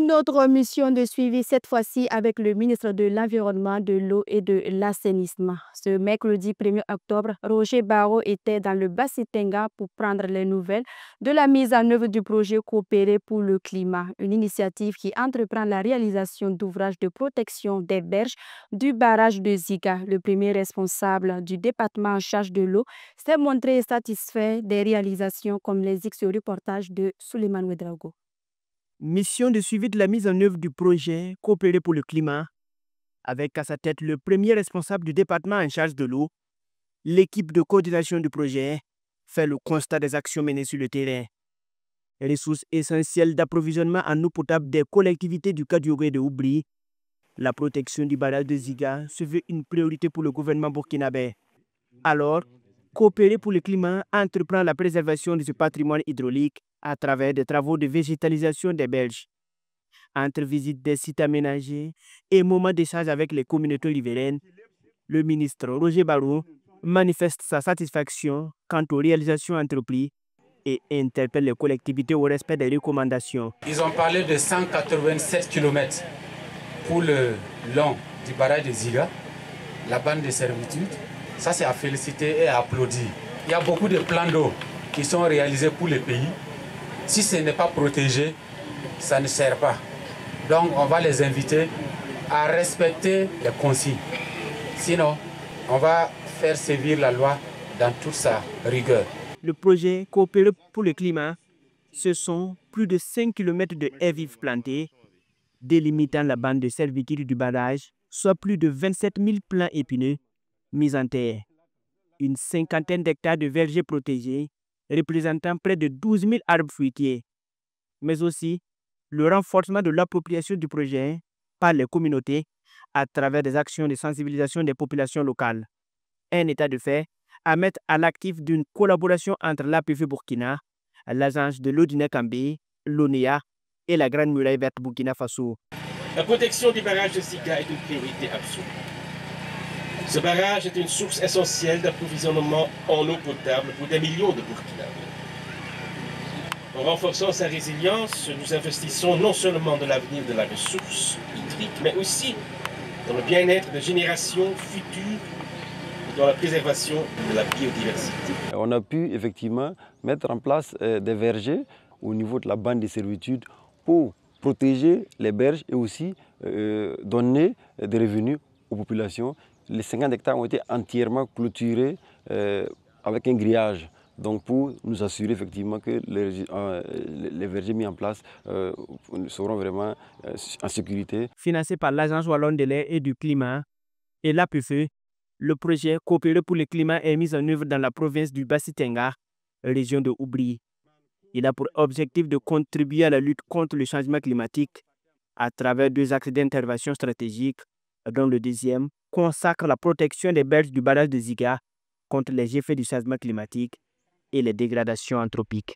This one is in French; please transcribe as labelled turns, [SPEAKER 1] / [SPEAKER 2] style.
[SPEAKER 1] Une autre mission de suivi, cette fois-ci avec le ministre de l'Environnement, de l'Eau et de l'Assainissement. Ce mercredi 1er octobre, Roger Barreau était dans le Bassi-Tenga pour prendre les nouvelles de la mise en œuvre du projet Coopérer pour le climat, une initiative qui entreprend la réalisation d'ouvrages de protection des berges du barrage de Ziga. Le premier responsable du département en charge de l'eau s'est montré satisfait des réalisations comme les X-reportages de Souleymane Ouedraogo.
[SPEAKER 2] Mission de suivi de la mise en œuvre du projet Coopérer pour le climat, avec à sa tête le premier responsable du département en charge de l'eau. L'équipe de coordination du projet fait le constat des actions menées sur le terrain. Ressources essentielles d'approvisionnement en eau potable des collectivités du Kadiogo et de Oubli. La protection du barrage de Ziga se veut une priorité pour le gouvernement burkinabé. Alors, Coopérer pour le climat entreprend la préservation de ce patrimoine hydraulique à travers des travaux de végétalisation des berges. Entre visites des sites aménagés et moments d'échange avec les communautés riveraines, le ministre Roger Barreau manifeste sa satisfaction quant aux réalisations entreprises et interpelle les collectivités au respect des recommandations.
[SPEAKER 3] Ils ont parlé de 187 km pour le long du barrage de Ziga, la bande de servitude. Ça, c'est à féliciter et à applaudir. Il y a beaucoup de plans d'eau qui sont réalisés pour le pays. Si ce n'est pas protégé, ça ne sert pas. Donc, on va les inviter à respecter les consignes. Sinon, on va faire sévir la loi dans toute sa rigueur.
[SPEAKER 2] Le projet Coopérer pour le climat, ce sont plus de 5 km de haies vives plantées, délimitant la bande de servitude du barrage, soit plus de 27 000 plants épineux mis en terre. Une cinquantaine d'hectares de vergers protégés, représentant près de 12 000 arbres fruitiers, mais aussi le renforcement de l'appropriation du projet par les communautés à travers des actions de sensibilisation des populations locales. Un état de fait à mettre à l'actif d'une collaboration entre l'APV Burkina, l'Agence de l'eau du Nekambé, l'ONEA et la Grande Muraille Verte Burkina Faso.
[SPEAKER 4] La protection du barrage de Ziga est une priorité absolue. Ce barrage est une source essentielle d'approvisionnement en eau potable pour des millions de Burkinabés. En renforçant sa résilience, nous investissons non seulement dans l'avenir de la ressource hydrique, mais aussi dans le bien-être des générations futures et dans la préservation de la biodiversité.
[SPEAKER 5] On a pu effectivement mettre en place des vergers au niveau de la bande de servitude pour protéger les berges et aussi donner des revenus aux populations. Les 50 hectares ont été entièrement clôturés avec un grillage. Donc pour nous assurer effectivement que les vergers mis en place seront vraiment en sécurité.
[SPEAKER 2] Financé par l'Agence wallonne de l'air et du climat et l'APFE, le projet Coopérer pour le climat est mis en œuvre dans la province du Bassi-Tenga, région de Oubli. Il a pour objectif de contribuer à la lutte contre le changement climatique à travers 2 axes d'intervention stratégiques, dont le deuxième consacre la protection des berges du barrage de Ziga contre les effets du changement climatique et les dégradations anthropiques.